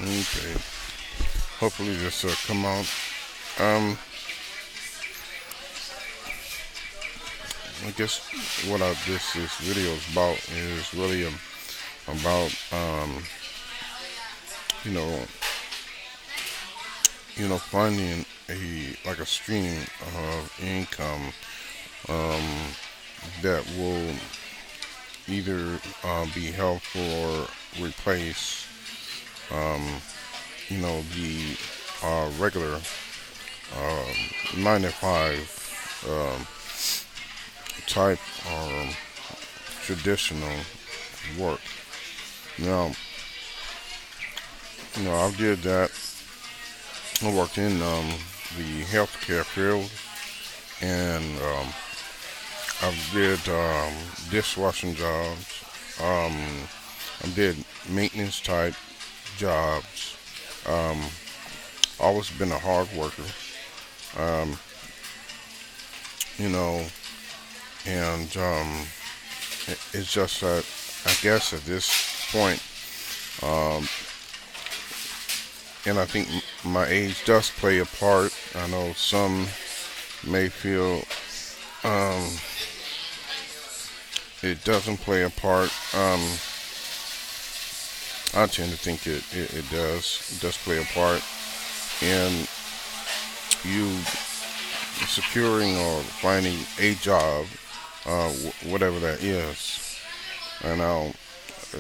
Okay. Hopefully this will come out. Um, I guess what this video is about is really about you know finding a like a stream of income um, that will either be helpful or replace um, the regular 9 to 5 um, type or traditional work. Now, I did that. I worked in the healthcare field, and I did dishwashing jobs. I did maintenance type jobs. Um, Always been a hard worker. Um, you know, and it's just that I guess at this point, um, and I think my age does play a part. I know some may feel um, it doesn't play a part. I tend to think it does. It does play a part in you securing or finding a job, whatever that is. And now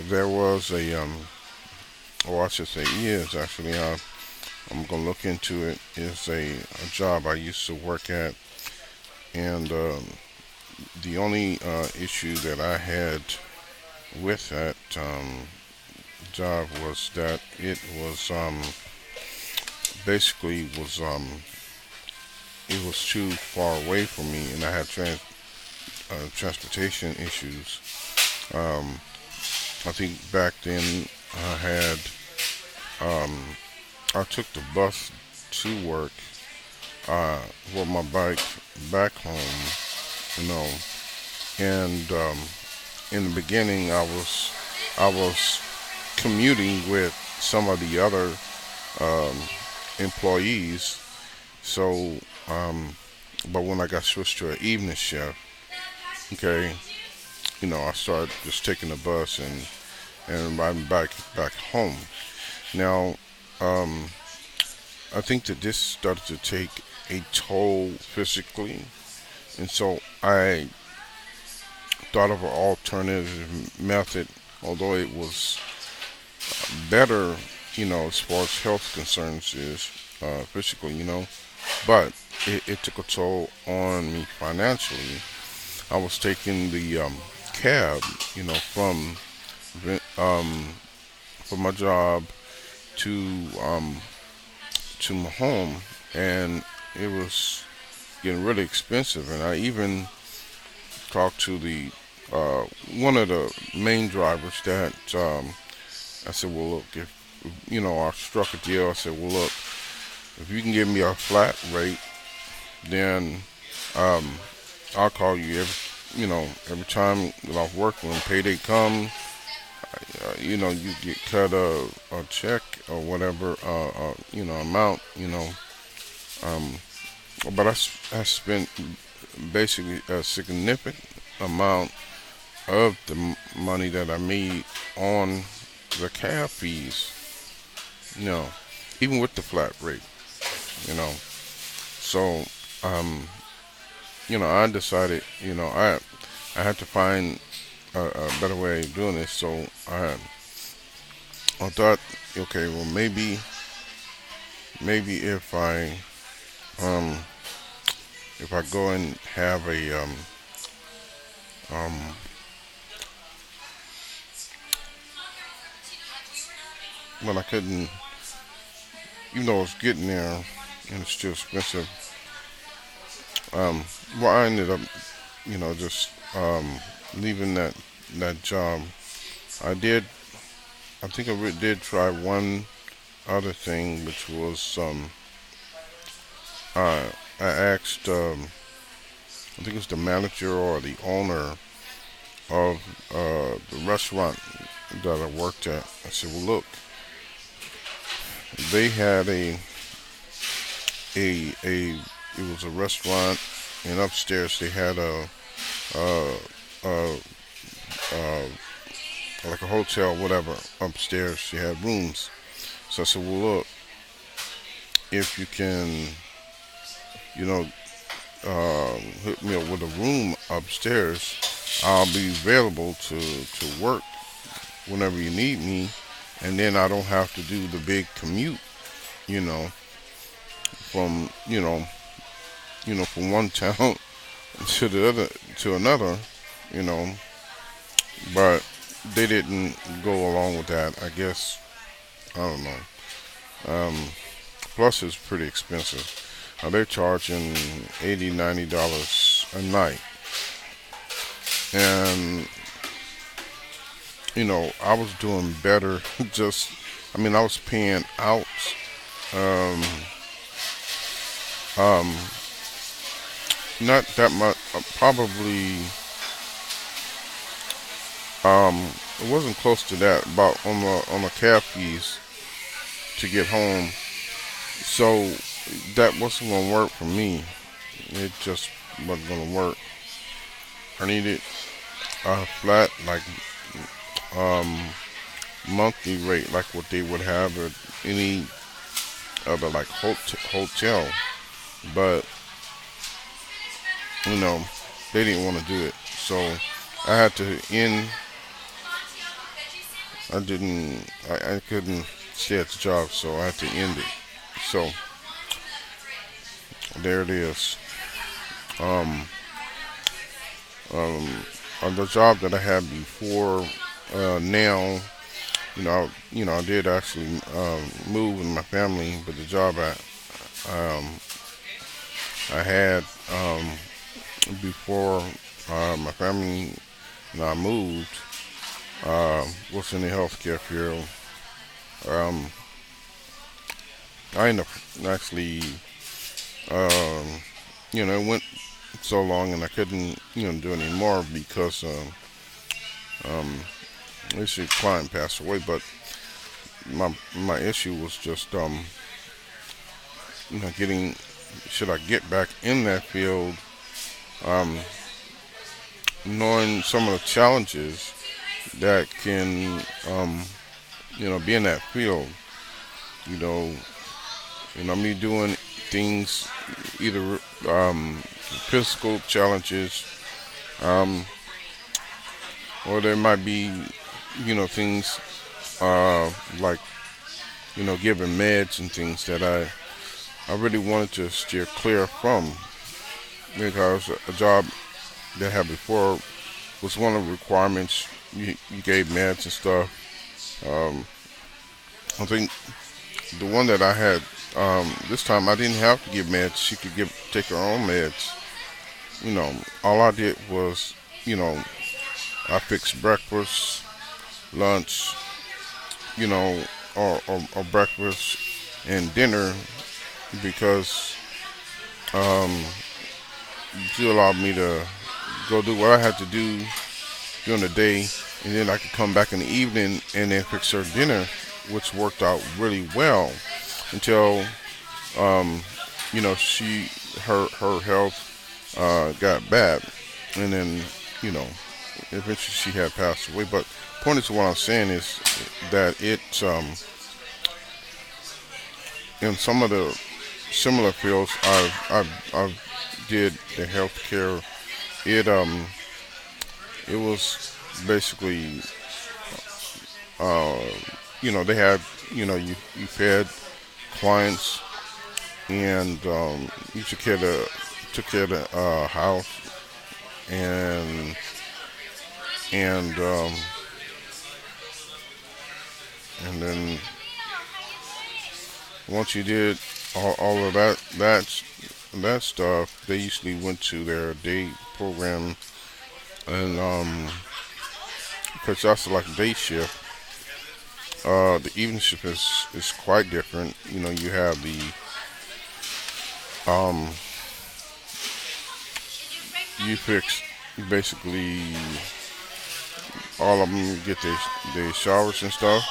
there was or I should say is actually, I'm gonna look into it. Is a job I used to work at, and the only issue that I had with that job was that it was basically it was too far away from me, and I had transportation issues. Um, I think back then I had I took the bus to work with my bike back home, you know, and in the beginning I was commuting with some of the other um, employees. So, but when I got switched to an evening shift, okay, I started just taking the bus and riding back home. Now, um, I think that this started to take a toll physically, and so I thought of an alternative method, although it was better, as far as health concerns is physically, but it took a toll on me financially. I was taking the cab, from um, from my job to my home, and it was getting really expensive. And I even talked to the one of the main drivers that I said, well, look, if I struck a deal. I said, well, look, if you can give me a flat rate, then um, I'll call you every time that I've worked. When payday comes, you get cut a check or whatever, amount, um, but I spent basically a significant amount of the money that I made on the cab fees, you know, even with the flat rate, you know. So, um, I decided, I had to find a better way of doing this. So I thought, okay, well maybe um, if I go and have a um, well, I couldn't, even though it's getting there and it's still expensive. Um, well, I ended up, just leaving that job. I did. I think did try one other thing, which was I asked. I think it was the manager or the owner of the restaurant that I worked at. I said, "Well, look, they had a it was a restaurant, and upstairs they had a, a, a like a hotel, whatever. Upstairs they had rooms. So I said, well, look, if you can, you know, hook me up with a room upstairs, I'll be available to work whenever you need me, and then I don't have to do the big commute, you know, from from one town to the other to another, you know. But they didn't go along with that. I guess I don't know. Plus, it's pretty expensive. They're charging $80, $90 a night, and I was doing better. Just, I mean, I was paying out. Um, um, Not that much. Probably. It wasn't close to that. About on the cab fees to get home. So that wasn't gonna work for me. It just wasn't gonna work. I needed a flat like um monthly rate like what they would have at any other like hotel. But you know they didn't want to do it, so I had to end. I couldn't stay at the job, so I had to end it. So there it is. Um, um, on the job that I had before, now, I did actually move with my family, but the job I had before my family and I moved was in the healthcare field. Um, I ended up actually, um, it went so long and I couldn't, do any more because um, this client passed away. But my issue was just, getting, should I get back in that field, um, knowing some of the challenges that can, be in that field, you know, me doing things either physical challenges, um, or there might be, things like, giving meds and things that I really wanted to steer clear from because a job that I had before was one of the requirements. You gave meds and stuff. Um, I think the one that I had this time I didn't have to give meds. She could take her own meds. All I did was, I fixed breakfast, lunch, or breakfast and dinner because um, she allowed me to go do what I had to do during the day, and then I could come back in the evening and then fix her dinner, which worked out really well until um, she her health got bad, and then you know eventually she had passed away. But point is, what I'm saying is that it's in some of the similar fields I've did the healthcare. It was basically uh, they had you fed clients and you took care of the house and and um, and then once you did all of that stuff, they usually went to their day program, and because that's like a day shift. The evening shift is quite different. You have the um, you fix basically all of them get their showers and stuff,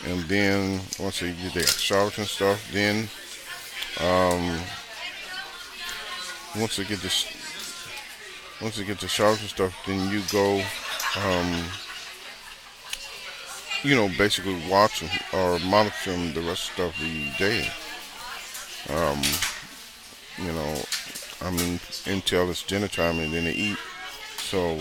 and then once they get their showers and stuff, then um, once they get this, once they get the showers and stuff, then you go, um, basically watch them or monitor them the rest of the day. Um, you know, I mean, until it's dinner time and then they eat. So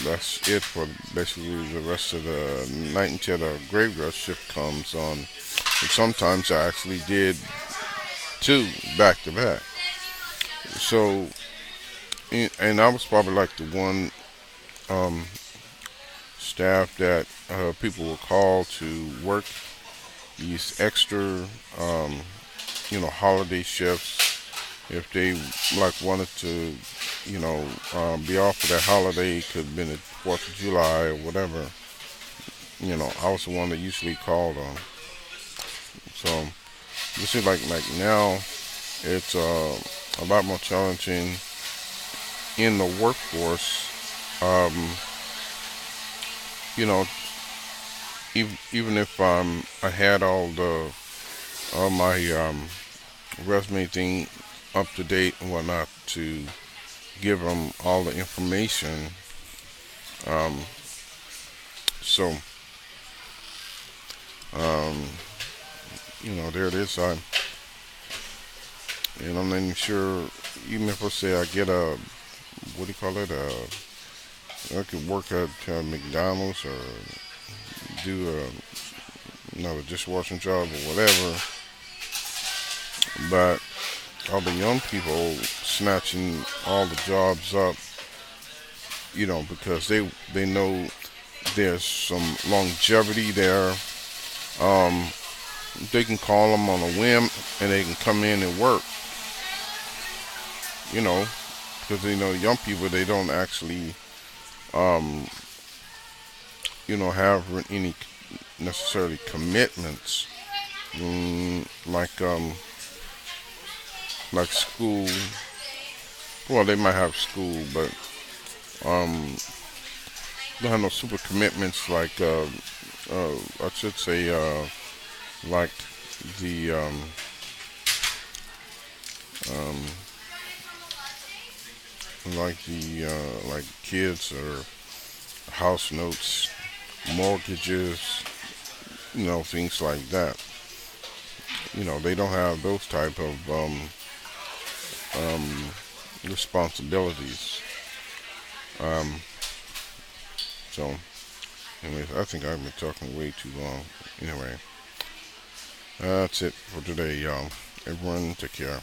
that's it for basically the rest of the night until the graveyard shift comes on. And sometimes I actually did two back to back. So, and I was probably like the one um, staff that people would call to work these extra, um, holiday shifts if they like wanted to, be off for that holiday. Could have been the 4th of July or whatever. I was the one that usually called on. So this is like now it's a lot more challenging in the workforce. Um, you know, even if I had all my resume thing up to date and whatnot to give them all the information. Um, so um, there it is. I'm not even sure. Even if I say I get a, what do you call it? I could work at McDonald's or do another dishwashing job or whatever. But all the young people snatching all the jobs up, because they know there's some longevity there. Um, they can call them on a whim and they can come in and work. Because young people, they don't actually um, have any necessarily commitments, like school. Well, they might have school, but don't have no super commitments like I should say like the um, like kids or house notes, mortgages, things like that. They don't have those type of um, responsibilities. Um, so, anyways, I think I've been talking way too long. Anyway, that's it for today, y'all. Everyone, take care.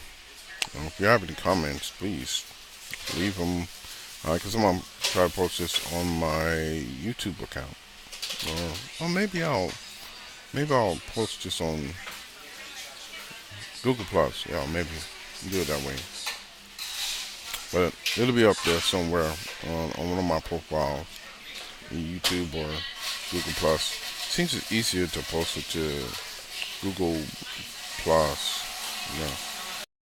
If you have any comments, please leave them. Because I'm gonna try to post this on my YouTube account, or maybe I'll post this on Google Plus. Yeah, maybe do it that way. But it'll be up there somewhere on one of my profiles, YouTube or Google Plus. Seems it's easier to post it to Google Plus. Yeah.